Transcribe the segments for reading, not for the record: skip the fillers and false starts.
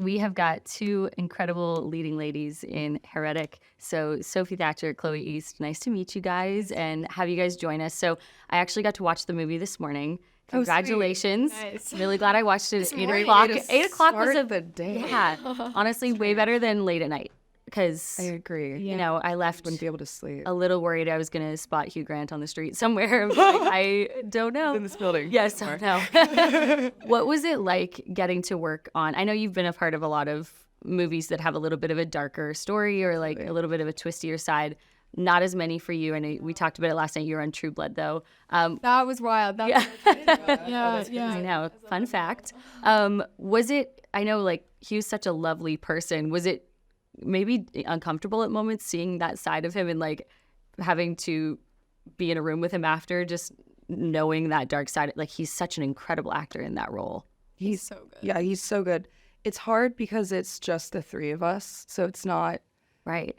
we have got two incredible leading ladies in Heretic. So Sophie Thatcher, Chloe East, nice to meet you guys and have you guys join us. So I actually got to watch the movie this morning. Congratulations. Nice. Really glad I watched it at 8 o'clock. o'clock. 8 o'clock was the day. Yeah, honestly, way better than late at night. Because, I agree. you know, I left Wouldn't be able to sleep. a little worried I was going to spot Hugh Grant on the street somewhere. Like, I don't know. In this building. Yes, I know. What was it like getting to work on? I know you've been a part of a lot of movies that have a little bit of a darker story or like a little bit of a twistier side. Not as many for you. I know we talked about it last night. You were on True Blood, though. That was wild. That was I know. Fun fact. Was it? I know, like Hugh's such a lovely person. Was it maybe uncomfortable at moments seeing that side of him and like having to be in a room with him after, just knowing that dark side? Like he's such an incredible actor in that role. He's so good. Yeah, he's so good. It's hard because it's just the three of us, so it's not right.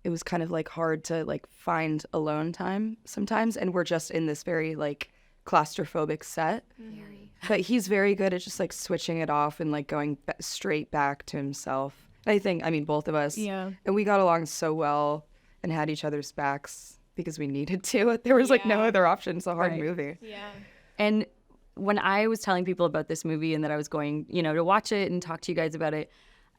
It was kind of like hard to like find alone time sometimes, and we're just in this very like claustrophobic set. But he's very good at just like switching it off and like going straight back to himself. I mean, both of us. Yeah. And we got along so well and had each other's backs because we needed to. There was like no other option. It's a hard movie. Yeah. And when I was telling people about this movie and that I was going, you know, to watch it and talk to you guys about it,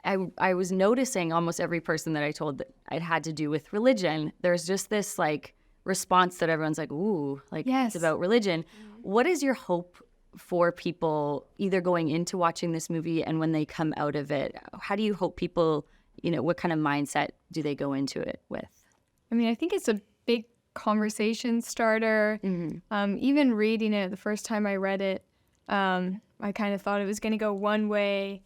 I was noticing almost every person that I told that it had to do with religion. There's just this like response that everyone's like, ooh, like it's about religion. What is your hope for people either going into watching this movie and when they come out of it? How do you hope people, you know, what kind of mindset do they go into it with? I mean, I think it's a big conversation starter. Even reading it, the first time I read it, I kind of thought it was going to go one way.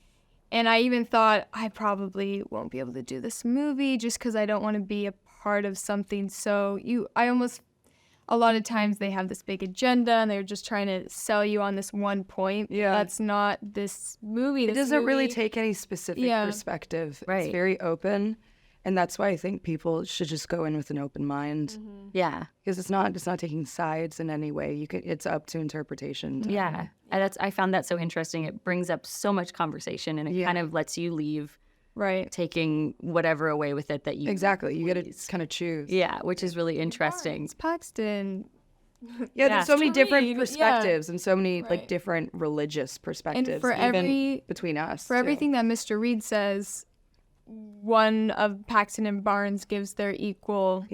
And I even thought I probably won't be able to do this movie just because I don't want to be a part of something. So a lot of times they have this big agenda and they're just trying to sell you on this one point. Yeah. That's not this movie. It doesn't really take any specific perspective. Right. It's very open. And that's why I think people should just go in with an open mind. Yeah. Because it's not taking sides in any way. It's up to interpretation. Yeah. And I found that so interesting. It brings up so much conversation and it kind of lets you leave taking whatever away with it that you Exactly. You get to kind of choose. Yeah, which is really interesting. It's Paxton. Yeah, there's so many different Reed, perspectives and so many like different religious perspectives And for even between us. For everything that Mr. Reed says, one of Paxton and Barnes gives their equal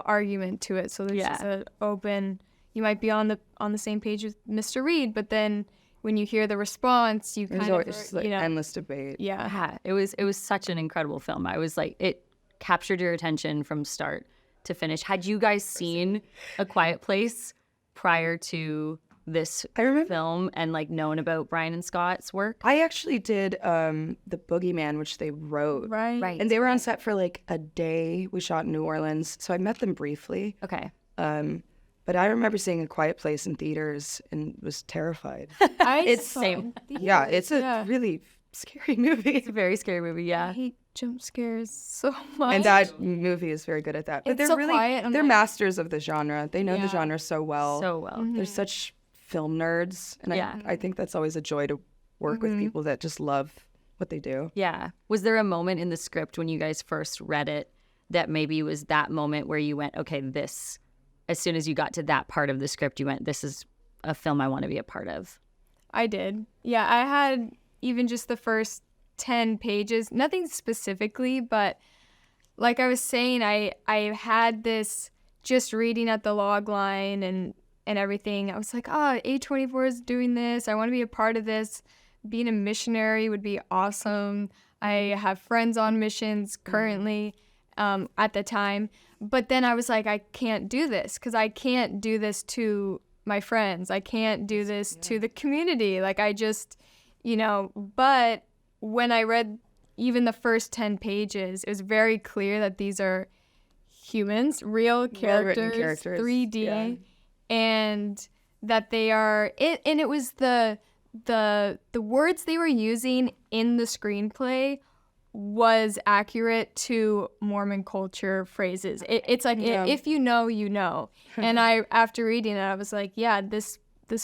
argument to it. So there's just an open. You might be on the same page with Mr. Reed, but then when you hear the response, you kind of just like endless debate. Yeah, it was such an incredible film. I was like, it captured your attention from start to finish. Had you guys seen A Quiet Place prior to this film and like known about Bryan and Scott's work? I actually did The Boogeyman, which they wrote. right. And they were on set for like a day. We shot in New Orleans, so I met them briefly. Okay. But I remember seeing A Quiet Place in theaters and was terrified. It's same. Yeah, it's a really scary movie. It's a very scary movie. Yeah. I hate jump scares so much. And that movie is very good at that. But It's they're so really quiet. they're masters of the genre. They know the genre so well. So well. They're such film nerds, and I think that's always a joy to work with people that just love what they do. Yeah. Was there a moment in the script when you guys first read it that maybe was that moment where you went, okay, this, as soon as you got to that part of the script, you went, this is a film I want to be a part of? I did. Yeah, I had even just the first 10 pages, nothing specifically, but like I was saying, I had this just reading at the log line and everything. I was like, A24 is doing this. I want to be a part of this. Being a missionary would be awesome. I have friends on missions currently at the time. But then I was like, I can't do this because I can't do this to my friends. I can't do this to the community. Like I just, but when I read even the first 10 pages, it was very clear that these are humans, real characters, 3D, and that they are, and it was the words they were using in the screenplay was accurate to Mormon culture phrases. It's like, if you know, you know. And I, after reading it, I was like, yeah, this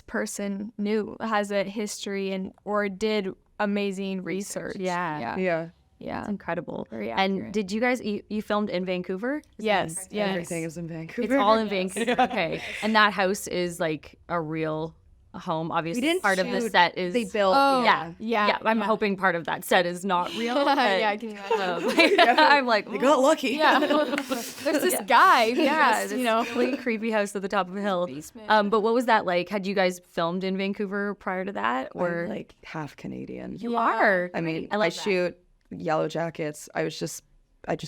person has a history or did amazing research. Yeah. Yeah. Yeah. Incredible. Very And accurate. did you guys, you filmed in Vancouver? Yes. Yes. Everything is in Vancouver. It's all in Vancouver. Okay. And that house is like a real home. Obviously, We didn't part of the shoot. set is. They built. Oh, Yeah. Yeah. I'm hoping part of that set is not real. but, Yeah, I can imagine. I'm like, They got lucky. Yeah. There's this guy. yeah, Just, this really creepy house at the top of a hill. But what was that like? Had you guys filmed in Vancouver prior to that, or I'm like half Canadian. you are? I mean, I I, love that. shoot Yellow Jackets. I just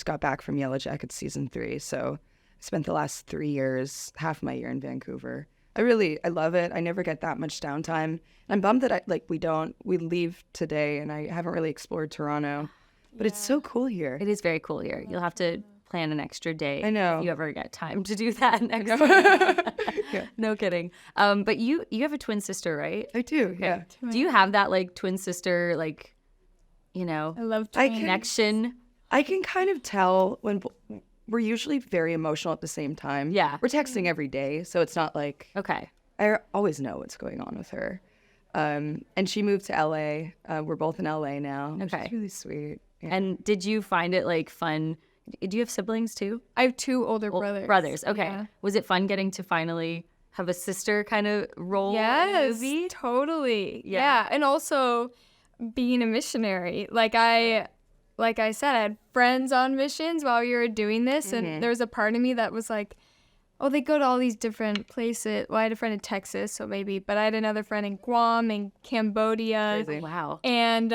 got back from Yellow Jackets season 3, so I spent the last 3 years, half my year in Vancouver. I love it. I never get that much downtime. I'm bummed that we leave today, and I haven't really explored Toronto, but it's so cool here. It is very cool here. You'll have to plan an extra day. I know. If you ever get time to do that next time. Yeah. No kidding. But you have a twin sister, right? I do, yeah. Do you have that like twin sister like, I love I twins. connection? I can kind of tell when we're usually very emotional at the same time. Yeah. We're texting every day, so it's not like Okay. I always know what's going on with her. And she moved to LA. We're both in LA now. Which Okay. is really sweet. Yeah. And did you find it like fun? Do you have siblings too? I have 2 older brothers. Brothers. Okay. Yeah. Was it fun getting to finally have a sister kind of role in the Yes, movie? totally. Yeah. Yeah, and also being a missionary. Like I said, I had friends on missions while we were doing this, and there was a part of me that was like, oh, they go to all these different places. Well, I had a friend in Texas, so maybe, but I had another friend in Guam and Cambodia. Crazy. Wow. And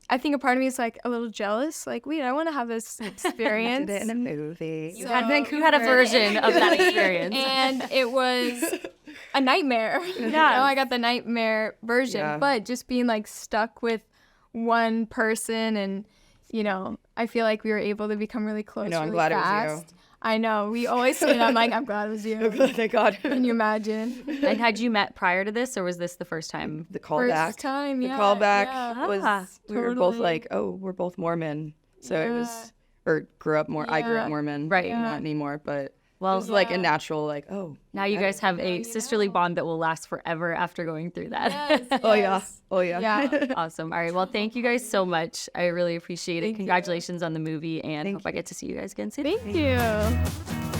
I think a part of me is like a little jealous. Like, wait, I want to have this experience. Did it in a movie. You had a version of that experience. And it was a nightmare. Yeah. I got the nightmare version. Yeah. But just being like stuck with one person, and I feel like we were able to become really close. I know, I'm really glad it was fast. you. I know. We always say it. I'm like, I'm glad it was you. Thank God. Can you imagine? And had you met prior to this, or was this the first time? The callback. First time, yeah. The callback yeah. was we were both totally. like, oh, we're both Mormon. So it was, or grew up more. I grew up Yeah. Mormon. Right. Not anymore, but Well, it was like a natural, like, oh. now you guys have a sisterly bond that will last forever after going through that. Yes, Oh, yeah. yes. Oh, yeah. Yeah. Awesome. All right. Well, thank you guys so much. I really appreciate it. Thank you. Congratulations on the movie, and Thank hope I get to see you guys again soon. Thank you.